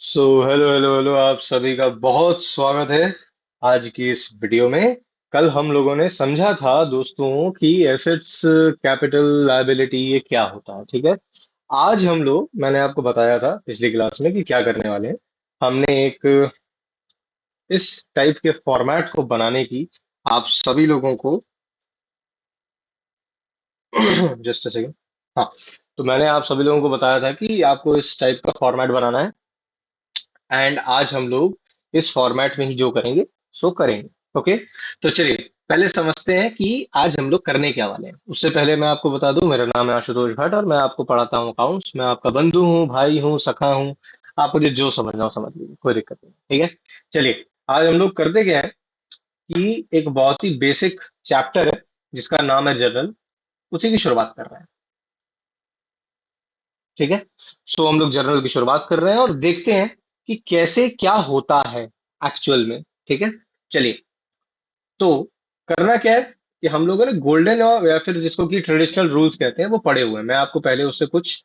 Hello hello hello, आप सभी का बहुत स्वागत है आज की इस वीडियो में। कल हम लोगों ने समझा था दोस्तों कि एसेट्स, कैपिटल, लायबिलिटी ये क्या होता है, ठीक है। आज हम लोग, मैंने आपको बताया था पिछली क्लास में कि क्या करने वाले हैं। हमने एक इस टाइप के फॉर्मेट को बनाने की आप सभी लोगों को जस्ट अ सेकेंड। हाँ, तो मैंने आप सभी लोगों को बताया था कि आपको इस टाइप का फॉर्मेट बनाना है। एंड आज हम लोग इस फॉर्मेट में ही जो करेंगे सो करेंगे। ओके, तो चलिए पहले समझते हैं कि आज हम लोग करने क्या वाले हैं। उससे पहले मैं आपको बता दूं, मेरा नाम है आशुतोष भट्ट और मैं आपको पढ़ाता हूँ अकाउंट्स। मैं आपका बंधु हूँ, भाई हूँ, सखा हूँ। आप मुझे जो समझना हो समझ लीजिए, कोई दिक्कत नहीं, ठीक है। चलिए, आज हम लोग करते क्या है कि एक बहुत ही बेसिक चैप्टर है जिसका नाम है जर्नल, उसी की शुरुआत कर रहे हैं, ठीक है। सो हम लोग जर्नल की शुरुआत कर रहे हैं और देखते हैं कि कैसे क्या होता है एक्चुअल में, ठीक है। चलिए, तो करना क्या है कि हम लोगों ने गोल्डन और या फिर जिसको कि ट्रेडिशनल रूल्स कहते हैं वो पढ़े हुए हैं। मैं आपको पहले उससे कुछ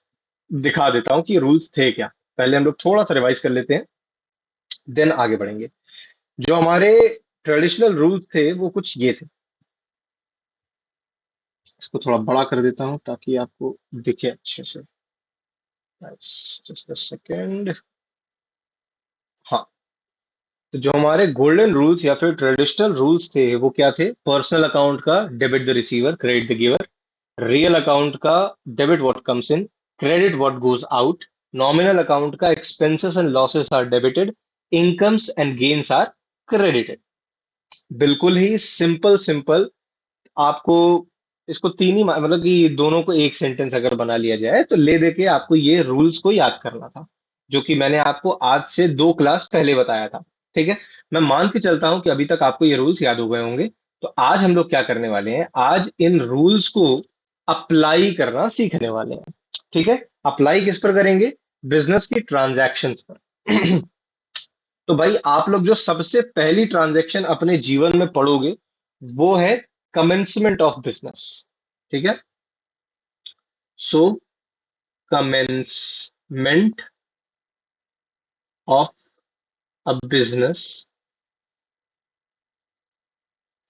दिखा देता हूँ कि रूल्स थे क्या। पहले हम लोग थोड़ा सा रिवाइज कर लेते हैं, देन आगे बढ़ेंगे। जो हमारे ट्रेडिशनल रूल्स थे वो कुछ ये थे। इसको थोड़ा बड़ा कर देता हूँ ताकि आपको दिखे अच्छे से। Just a second. हाँ, तो जो हमारे गोल्डन रूल्स या फिर ट्रेडिशनल रूल्स थे वो क्या थे? पर्सनल अकाउंट का debit the receiver, credit the giver. Real account का debit what comes in, credit what goes out. Nominal account का expenses and losses are debited, incomes and gains are credited. बिल्कुल ही simple simple. आपको इसको तीन ही मतलब कि दोनों को एक सेंटेंस अगर बना लिया जाए तो ले दे के आपको ये रूल्स को याद करना था, जो कि मैंने आपको आज से 2 क्लास पहले बताया था, ठीक है। मैं मान के चलता हूं कि अभी तक आपको ये रूल्स याद हो गए होंगे। तो आज हम लोग क्या करने वाले हैं, आज इन रूल्स को अप्लाई करना सीखने वाले हैं, ठीक है। अप्लाई किस पर करेंगे? बिजनेस की ट्रांजैक्शंस पर। तो भाई आप लोग जो सबसे पहली ट्रांजैक्शन अपने जीवन में पढ़ोगे वो है कमेंसमेंट ऑफ बिजनेस, ठीक है। So commencement of a business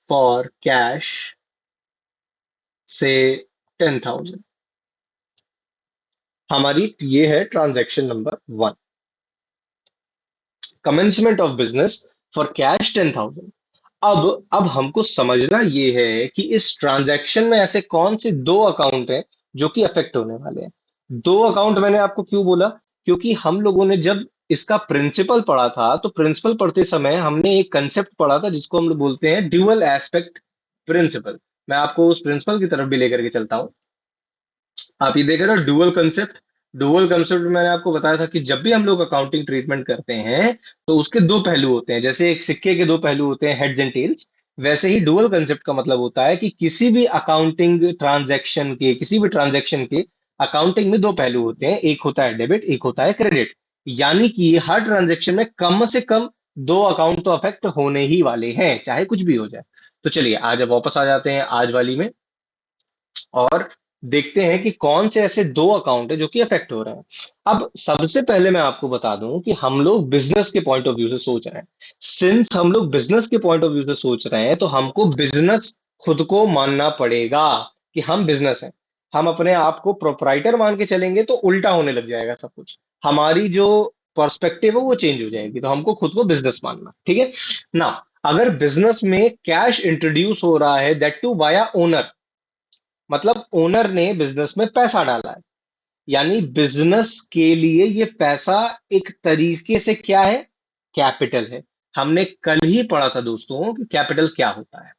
for cash से 10,000, हमारी ये है transaction number 1। Commencement of business for cash 10,000। अब हमको समझना ये है कि इस ट्रांजैक्शन में ऐसे कौन से दो अकाउंट हैं जो कि अफेक्ट होने वाले हैं। दो अकाउंट मैंने आपको क्यों बोला? क्योंकि हम लोगों ने जब इसका प्रिंसिपल पढ़ा था तो प्रिंसिपल पढ़ते समय हमने एक कंसेप्ट पढ़ा था जिसको हम लोग बोलते हैं ड्यूअल एस्पेक्ट प्रिंसिपल। मैं आपको उस प्रिंसिपल की तरफ भी लेकर के चलता हूं। आप ये देख रहे हो डुअल कंसेप्ट। डुअल कंसेप्ट में मैंने आपको बताया था कि जब भी हम लोग अकाउंटिंग ट्रीटमेंट करते हैं तो उसके दो पहलू होते हैं। जैसे एक सिक्के के दो पहलू होते हैं, हेड्स एंड टेल्स, वैसे ही डुअल कंसेप्ट का मतलब होता है कि किसी भी ट्रांजैक्शन के अकाउंटिंग में दो पहलू होते हैं, एक होता है डेबिट, एक होता है क्रेडिट। यानी कि हर ट्रांजैक्शन में कम से कम दो अकाउंट तो अफेक्ट होने ही वाले हैं, चाहे कुछ भी हो जाए। तो चलिए आज अब वापस आ जाते हैं आज वाली में और देखते हैं कि कौन से ऐसे दो अकाउंट है जो कि अफेक्ट हो रहे हैं। अब सबसे पहले मैं आपको बता दूं कि हम लोग बिजनेस के पॉइंट ऑफ व्यू से सोच रहे हैं। सिंस हम लोग बिजनेस के पॉइंट ऑफ व्यू से सोच रहे हैं तो हमको बिजनेस खुद को मानना पड़ेगा कि हम बिजनेस हैं। हम अपने आप को प्रोपराइटर मान के चलेंगे तो उल्टा होने लग जाएगा सब कुछ। हमारी जो पर्सपेक्टिव है वो चेंज हो जाएगी। तो हमको खुद को बिजनेस मानना, ठीक है ना। अगर बिजनेस में कैश इंट्रोड्यूस हो रहा है, दैट टू वाया ओनर, मतलब ओनर ने बिजनेस में पैसा डाला है, यानी बिजनेस के लिए ये पैसा एक तरीके से क्या है? कैपिटल है। हमने कल ही पढ़ा था दोस्तों कि कैपिटल क्या होता है।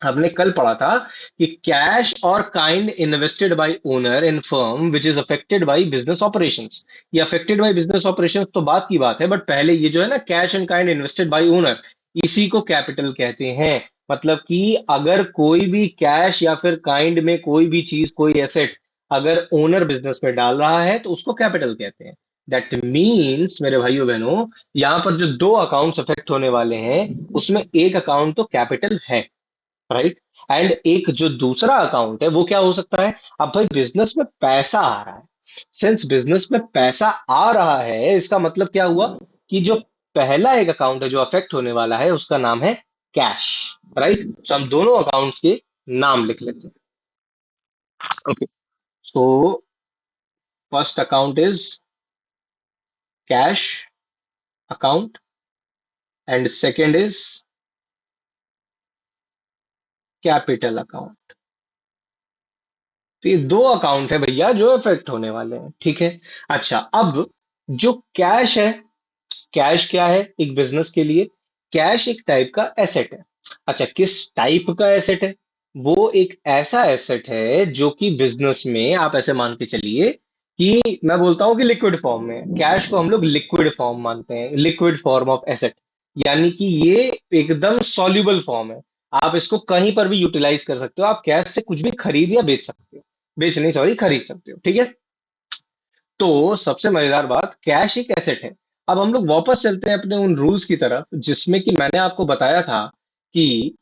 हमने कल पढ़ा था कि कैश और kind invested bye owner in firm which is affected by business operations. ये अफेक्टेड बाय बिजनेस ऑपरेशंस तो बात की बात है, बट पहले ये जो है ना, cash and kind invested bye owner, इसी को कैपिटल कहते हैं। मतलब कि अगर कोई भी कैश या फिर काइंड में कोई भी चीज, कोई एसेट अगर ओनर बिजनेस में डाल रहा है तो उसको कैपिटल कहते हैं। दैट मीन्स मेरे भाइयों बहनों, यहां पर जो दो अकाउंट्स अफेक्ट होने वाले हैं उसमें एक अकाउंट तो कैपिटल है, राइट। एंड एक जो दूसरा अकाउंट है वो क्या हो सकता है? अब भाई बिजनेस में पैसा आ रहा है, सिंस बिजनेस में पैसा आ रहा है, इसका मतलब क्या हुआ कि जो पहला एक अकाउंट है जो अफेक्ट होने वाला है उसका नाम है कैश। राइट, सो हम दोनों अकाउंट्स के नाम लिख लेते हैं। Okay, so first account is cash account and second is capital account. तो ये दो अकाउंट है भैया जो इफेक्ट होने वाले हैं, ठीक है। अच्छा, अब जो कैश है, कैश क्या है एक बिजनेस के लिए? कैश एक टाइप का एसेट है। अच्छा, किस टाइप का एसेट है? वो एक ऐसा एसेट है जो कि बिजनेस में आप ऐसे मान के चलिए कि मैं बोलता हूं कि लिक्विड फॉर्म में, कैश को हम लोग लिक्विड फॉर्म मानते हैं, लिक्विड फॉर्म ऑफ एसेट। यानी कि ये एकदम सॉल्यूबल फॉर्म है, आप इसको कहीं पर भी यूटिलाइज कर सकते हो, आप कैश से कुछ भी खरीद या बेच सकते हो, बेच नहीं सॉरी, खरीद सकते हो, ठीक है। तो सबसे मजेदार बात, कैश एक एसेट है। अब हम लोग वापस चलते हैं अपने उन रूल्स की तरफ जिसमें कि मैंने आपको बताया था कि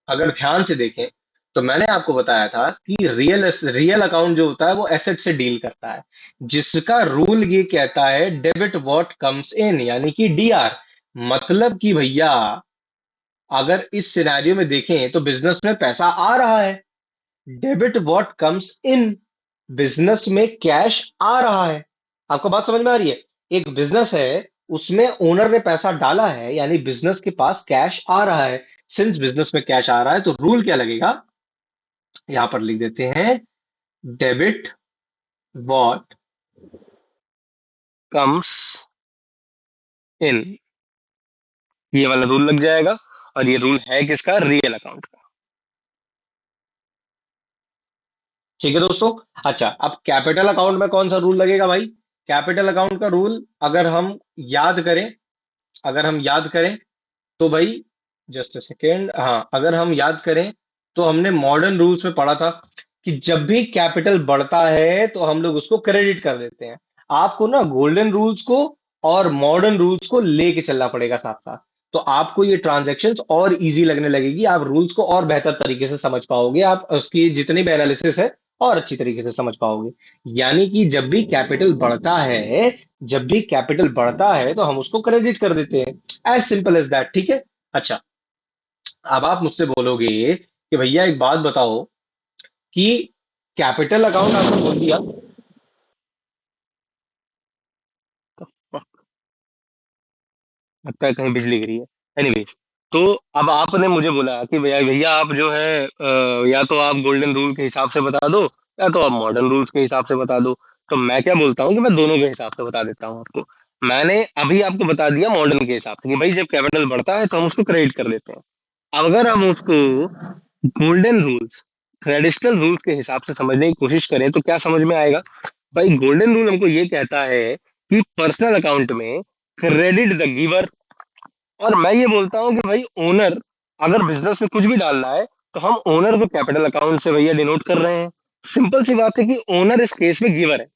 अगर ध्यान से देखें तो मैंने आपको बताया था कि रियल अकाउंट जो होता है वो एसेट से डील करता है, जिसका रूल ये कहता है डेबिट व्हाट कम्स इन, यानी कि डीआर। मतलब कि भैया अगर इस सिनेरियो में देखें तो बिजनेस में पैसा आ रहा है, debit what comes in, business में कैश आ रहा है। आपको बात समझ में आ रही है? एक बिजनेस है, उसमें ओनर ने पैसा डाला है, यानी बिजनेस के पास कैश आ रहा है। सिंस बिजनेस में कैश आ रहा है तो रूल क्या लगेगा, यहां पर लिख देते हैं डेबिट व्हाट कम्स इन, ये वाला रूल लग जाएगा। और ये रूल है किसका? रियल अकाउंट का। ठीक है दोस्तों। अच्छा, अब कैपिटल अकाउंट में कौन सा रूल लगेगा भाई? कैपिटल अकाउंट का रूल अगर हम याद करें, अगर हम याद करें तो भाई, जस्ट अ सेकेंड, हाँ, अगर हम याद करें तो हमने मॉडर्न रूल्स में पढ़ा था कि जब भी कैपिटल बढ़ता है तो हम लोग उसको क्रेडिट कर देते हैं। आपको ना गोल्डन रूल्स को और मॉडर्न रूल्स को लेके चलना पड़ेगा साथ साथ, तो आपको ये ट्रांजैक्शंस और इजी लगने लगेगी, आप रूल्स को और बेहतर तरीके से समझ पाओगे, आप उसकी जितनी भी एनालिसिस है और अच्छी तरीके से समझ पाओगे। यानी कि जब भी कैपिटल बढ़ता है, जब भी कैपिटल बढ़ता है तो हम उसको क्रेडिट कर देते हैं, एज सिंपल एज दैट, ठीक है। अच्छा, अब आप मुझसे बोलोगे कि भैया एक बात बताओ कि कैपिटल अकाउंट आपने बोल दिया, लगता है कहीं बिजली गिरी है। एनीवेज, तो अब आपने मुझे बोला कि भैया भैया आप जो है या तो आप गोल्डन रूल के हिसाब से बता दो या तो आप मॉडर्न रूल्स के हिसाब से बता दो। तो मैं क्या बोलता हूँ कि मैं दोनों के हिसाब से बता देता हूँ आपको। मैंने अभी आपको बता दिया मॉडर्न के हिसाब से कि भाई जब कैपिटल बढ़ता है तो हम उसको क्रेडिट कर देते हैं। अब अगर हम उसको गोल्डन रूल्स, ट्रेडिशनल रूल्स के हिसाब से समझने की कोशिश करें तो क्या समझ में आएगा? भाई गोल्डन रूल हमको ये कहता है कि पर्सनल अकाउंट में क्रेडिट द गिवर। और मैं ये बोलता हूँ कि भाई ओनर, अगर बिजनेस में कुछ भी डालना है तो हम ओनर को कैपिटल अकाउंट से भैया डिनोट कर रहे हैं। सिंपल सी बात है कि ओनर इस केस में गिवर है,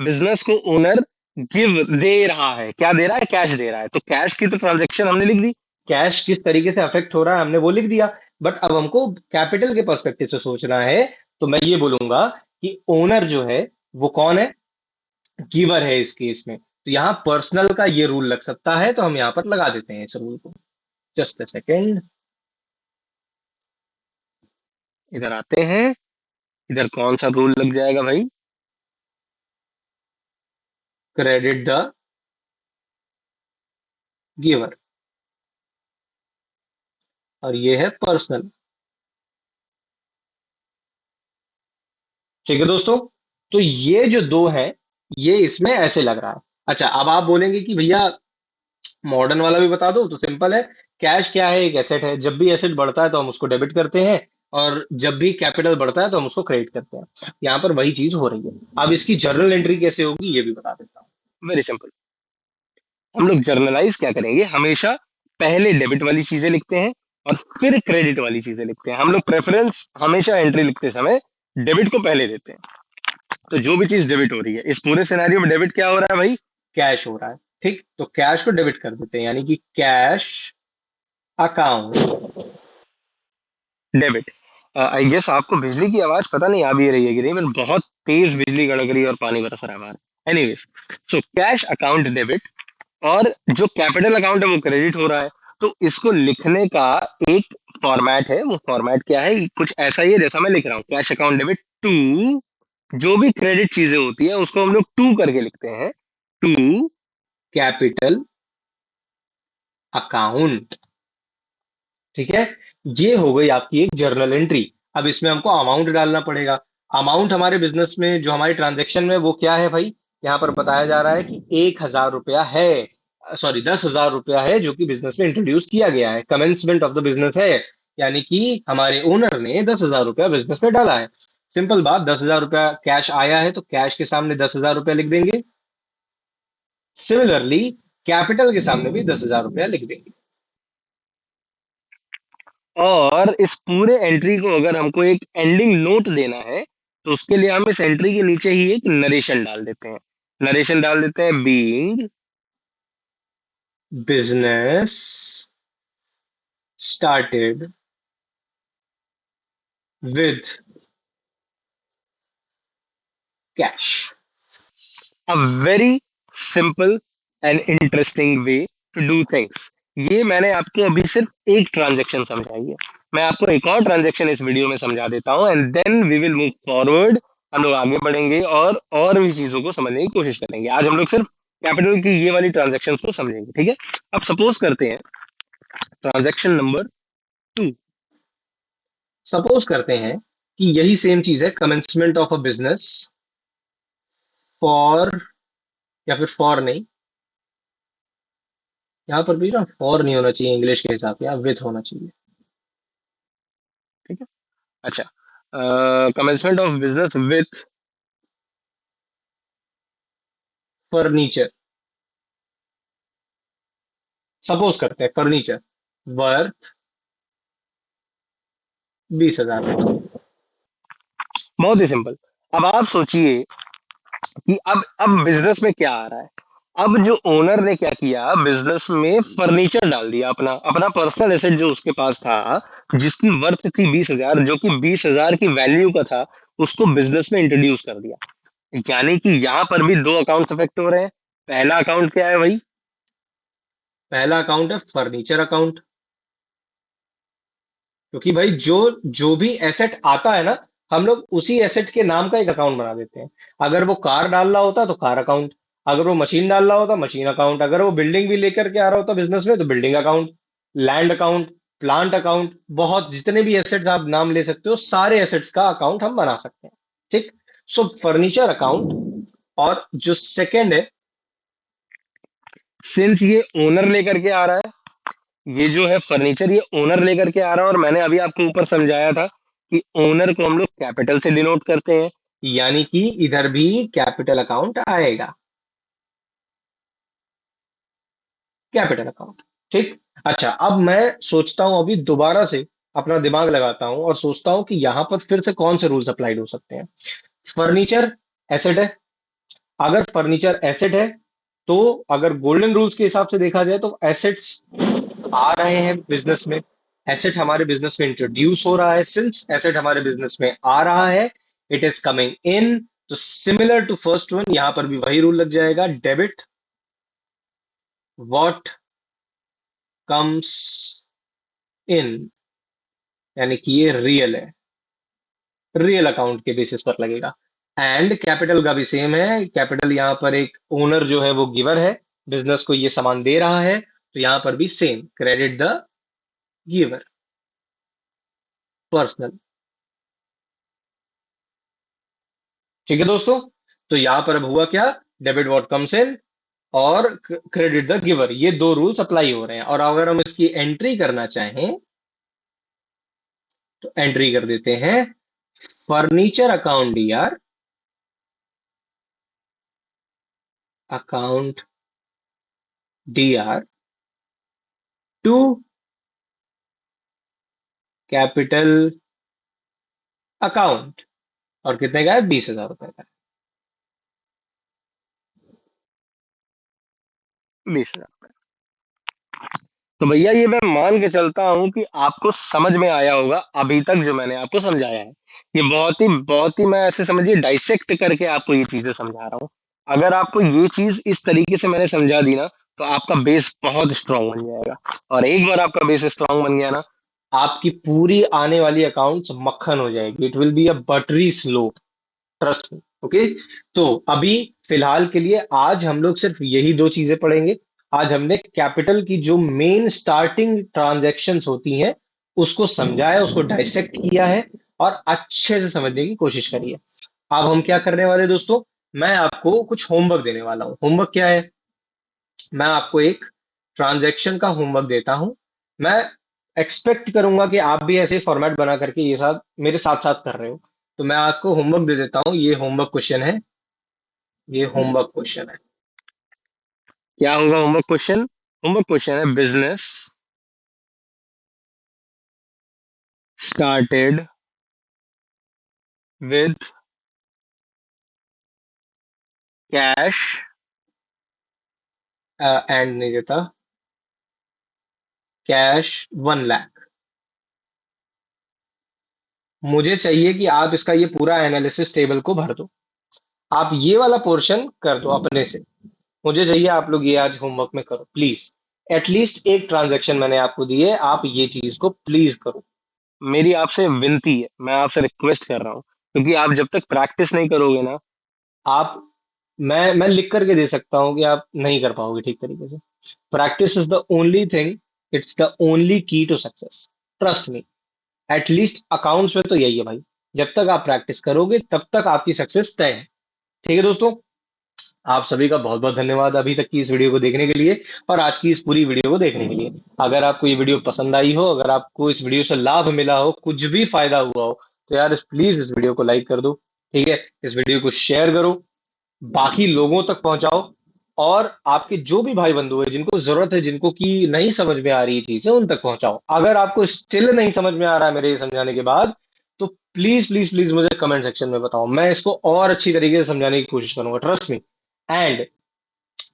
बिजनेस को ओनर गिव दे रहा है, क्या दे रहा है? कैश दे रहा है। तो कैश की तो ट्रांजेक्शन हमने लिख दी, कैश किस तरीके से अफेक्ट हो रहा है हमने वो लिख दिया। बट अब हमको कैपिटल के पर्सपेक्टिव से सोचना है, तो मैं ये बोलूंगा कि ओनर जो है वो कौन है? गिवर है इस केस में। तो यहाँ पर्सनल का ये रूल लग सकता है, तो हम यहाँ पर लगा देते हैं इस रूल को। जस्ट अ सेकेंड, इधर आते हैं, इधर कौन सा रूल लग जाएगा भाई? क्रेडिट द गिवर, और ये है पर्सनल। ठीक है दोस्तों, तो ये जो दो हैं ये इसमें ऐसे लग रहा है। अच्छा, अब आप बोलेंगे कि भैया मॉडर्न वाला भी बता दो, तो सिंपल है। कैश क्या है? एक एसेट है, जब भी एसेट बढ़ता है तो हम उसको डेबिट करते हैं, और जब भी कैपिटल बढ़ता है तो हम उसको क्रेडिट करते हैं। यहाँ पर वही चीज हो रही है। अब इसकी जर्नल एंट्री कैसे होगी ये भी बता देता हूँ, वेरी सिंपल। हम लोग जर्नलाइज क्या करेंगे, हमेशा पहले डेबिट वाली चीजें लिखते हैं और फिर क्रेडिट वाली चीजें लिखते हैं। हम लोग प्रेफरेंस हमेशा एंट्री लिखते समय डेबिट को पहले देते हैं। तो जो भी चीज डेबिट हो रही है इस पूरे सिनेरियो में, डेबिट क्या हो रहा है भाई? कैश हो रहा है, ठीक। तो कैश को डेबिट कर देते हैं, यानी कि cash account debit. I guess आपको बिजली की आवाज पता नहीं आ भी रही है कि नहीं, मैंने बहुत तेज बिजली कड़क रही है और पानी बरस रहा है बाहर। Anyways, so cash account debit और जो कैपिटल अकाउंट है वो क्रेडिट हो रहा है। तो इसको लिखने का एक फॉर्मेट है, वो फॉर्मेट क्या है, कुछ ऐसा ही है जैसा मैं लिख रहा हूँ, कैश अकाउंट डेबिट टू, जो भी क्रेडिट चीजें होती है उसको हम लोग टू करके लिखते हैं, टू कैपिटल अकाउंट। ठीक है, ये हो गई आपकी एक जर्नल एंट्री। अब इसमें हमको अमाउंट डालना पड़ेगा। अमाउंट हमारे बिजनेस में जो हमारी ट्रांजेक्शन में वो क्या है भाई, यहाँ पर बताया जा रहा है कि 1,000 रुपया है, सॉरी 10,000 रुपया है, जो कि बिजनेस में इंट्रोड्यूस किया गया है, कमेंसमेंट ऑफ द बिजनेस है। यानी कि हमारे ओनर ने 10,000 रुपया बिजनेस में डाला है। सिंपल बात, 10,000 रुपया कैश आया है तो कैश के सामने 10,000 रुपया लिख देंगे। सिमिलरली कैपिटल के सामने भी 10,000 रुपया लिख देंगे। और इस पूरे एंट्री को अगर हमको एक एंडिंग नोट देना है तो उसके लिए हम इस एंट्री के नीचे ही एक नरेशन डाल देते हैं। नरेशन डाल देते हैं, being business started with cash. A very simple and interesting way to do things. ये मैंने आपको अभी सिर्फ एक ट्रांजैक्शन समझाई है। मैं आपको एक और ट्रांजैक्शन इस वीडियो में समझा देता हूँ and then we will move forward. हम लोग आगे बढ़ेंगे और भी चीजों को समझने की कोशिश करेंगे। आज हम लोग सिर्फ कैपिटल की ये वाली ट्रांजैक्शन को समझेंगे, ठीक है। अब सपोज करते हैं ट्रांजैक्शन नंबर टू। सपोज करते हैं कि यही सेम चीज है, commencement of a business for, या फिर फॉर नहीं, यहाँ पर भी ना फॉर नहीं होना चाहिए, इंग्लिश के हिसाब से यहाँ विथ होना चाहिए। ठीक है, अच्छा, commencement of business with furniture. Suppose करते हैं फर्नीचर वर्थ 20,000। बहुत ही सिंपल। अब आप सोचिए कि अब बिजनेस में क्या आ रहा है। अब जो ओनर ने क्या किया, बिजनेस में फर्नीचर डाल दिया, अपना अपना पर्सनल एसेट जो उसके पास था, जिसकी वर्थ थी 20,000, जो कि 20,000 की वैल्यू का था, उसको बिजनेस में इंट्रोड्यूस कर दिया। यानी कि यहां पर भी दो अकाउंट्स अफेक्ट हो रहे हैं। पहला अकाउंट क्या है भाई, पहला अकाउंट है फर्नीचर अकाउंट। क्योंकि भाई जो जो भी एसेट आता है ना, हम लोग उसी एसेट के नाम का एक अकाउंट बना देते हैं। अगर वो कार डाल रहा होता तो कार अकाउंट, अगर वो मशीन डाल रहा होता मशीन अकाउंट, अगर वो बिल्डिंग भी लेकर के आ रहा होता बिजनेस में तो building account, land account, plant account, बहुत जितने भी एसेट्स आप नाम ले सकते हो सारे एसेट्स का अकाउंट हम बना सकते हैं। ठीक, सो फर्नीचर अकाउंट। और जो सेकंड है, सिंस ये ओनर लेकर के आ रहा है, ये जो है फर्नीचर ये ओनर लेकर के आ रहा है, और मैंने अभी आपको ऊपर समझाया था कि ओनर को हम लोग कैपिटल से डिनोट करते हैं, यानी कि इधर भी कैपिटल अकाउंट आएगा, कैपिटल अकाउंट। ठीक, अच्छा, अब मैं सोचता हूं अभी दोबारा से अपना दिमाग लगाता हूं और सोचता हूं कि यहां पर फिर से कौन से रूल्स अप्लाइड हो सकते हैं। फर्नीचर एसेट है, अगर फर्नीचर एसेट है तो अगर गोल्डन रूल्स के हिसाब से देखा जाए तो एसेट्स आ रहे हैं बिजनेस में, एसेट हमारे बिजनेस में इंट्रोड्यूस हो रहा है, सिंस एसेट हमारे बिजनेस में आ रहा है, इट इज कमिंग इन। तो सिमिलर टू फर्स्ट वन, यहां पर भी वही रूल लग जाएगा, डेबिट व्हाट कम्स इन, यानी कि ये रियल है, रियल अकाउंट के बेसिस पर लगेगा। एंड कैपिटल का भी सेम है, कैपिटल यहां पर एक ओनर जो है वो गिवर है, बिजनेस को ये सामान दे रहा है, तो यहां पर भी same, credit the giver, personal. ठीक है दोस्तों, तो यहां पर अब हुआ क्या, डेबिट व्हाट कम्स इन और क्रेडिट द गिवर, ये दो रूल्स अप्लाई हो रहे हैं। और अगर हम इसकी एंट्री करना चाहें तो एंट्री कर देते हैं, furniture account DR, account DR to capital account, और कितने का है, 20,000 रुपए का, 20,000। तो भैया ये मैं मान के चलता हूं कि आपको समझ में आया होगा अभी तक जो मैंने आपको समझाया है। ये बहुत ही मैं ऐसे समझिए डाइसेक्ट करके आपको ये चीजें समझा रहा हूँ। अगर आपको ये चीज इस तरीके से मैंने समझा दी ना, तो आपका बेस बहुत स्ट्रांग बन जाएगा। और एक बार आपका बेस स्ट्रांग बन गया ना, आपकी पूरी आने वाली अकाउंट्स मक्खन हो जाएगी। It will be a buttery slow, trust me. Okay, तो अभी फिलहाल के लिए आज हम लोग सिर्फ यही दो चीजें पढ़ेंगे। आज हमने कैपिटल की जो मेन स्टार्टिंग ट्रांजैक्शंस होती हैं उसको समझा है, उसको डाइसेक्ट किया है और अच्छे से समझने की कोशिश करी है। अब हम क्या करने वाले हैं, दोस्तों? मैं आपको कुछ होमवर्क देने वाला हूं। होमवर्क क्या है? मैं आपको एक ट्रांजैक्शन का होमवर्क देता हूं। मैं एक्सपेक्ट करूंगा कि आप भी ऐसे फॉर्मेट बना करके ये साथ मेरे साथ साथ कर रहे हो। तो मैं आपको होमवर्क दे देता हूं। ये होमवर्क क्वेश्चन है। ये होमवर्क क्वेश्चन है। क्या होगा होमवर्क क्वेश्चन? होमवर्क क्वेश्चन है, business started with cash and नहीं देता, कैश 1 लाख। मुझे चाहिए कि आप इसका ये पूरा एनालिसिस टेबल को भर दो। आप ये वाला पोर्शन कर दो अपने से। मुझे चाहिए आप लोग ये आज होमवर्क में करो प्लीज। एटलीस्ट एक ट्रांजैक्शन मैंने आपको दी है, आप ये चीज को प्लीज करो। मेरी आपसे विनती है, मैं आपसे रिक्वेस्ट कर रहा हूँ, क्योंकि आप जब तक प्रैक्टिस नहीं करोगे ना, आप मैं लिख करके दे सकता हूँ कि आप नहीं कर पाओगे ठीक तरीके से। Practice is the only thing, it's the only key to success. Trust me. At least accounts में तो यही है भाई। जब तक आप प्रैक्टिस करोगे तब तक आपकी सक्सेस तय है। ठीक है दोस्तों, आप सभी का बहुत बहुत धन्यवाद अभी तक की इस वीडियो को देखने के लिए और आज की इस पूरी वीडियो को देखने के लिए। अगर आपको ये वीडियो पसंद आई हो, अगर आपको इस वीडियो से लाभ मिला हो, कुछ भी फायदा हुआ हो, तो यार प्लीज इस वीडियो को लाइक कर दो। ठीक है, इस वीडियो को शेयर करो, बाकी लोगों तक पहुंचाओ। और आपके जो भी भाई बंधु है जिनको जरूरत है, जिनको की नहीं समझ में आ रही चीज है, उन तक पहुंचाओ। अगर आपको स्टिल नहीं समझ में आ रहा है मेरे ये समझाने के बाद, तो प्लीज प्लीज प्लीज मुझे कमेंट सेक्शन में बताओ। मैं इसको और अच्छी तरीके से समझाने की कोशिश करूंगा, trust me. And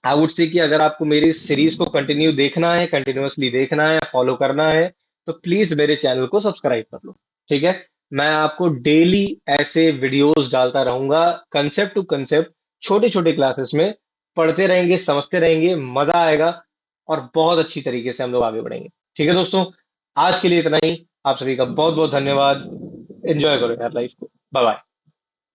I would say कि अगर आपको मेरी सीरीज को कंटिन्यू देखना है, कंटिन्यूअसली देखना है, फॉलो करना है, तो प्लीज मेरे चैनल को सब्सक्राइब कर लो। ठीक है, मैं आपको डेली ऐसे वीडियोस डालता रहूंगा, कंसेप्ट टू कंसेप्ट, छोटे छोटे क्लासेस में पढ़ते रहेंगे, समझते रहेंगे, मजा आएगा और बहुत अच्छी तरीके से हम लोग आगे बढ़ेंगे। ठीक है दोस्तों, आज के लिए इतना ही। आप सभी का बहुत बहुत धन्यवाद। एंजॉय करो यार लाइफ को। Bye bye.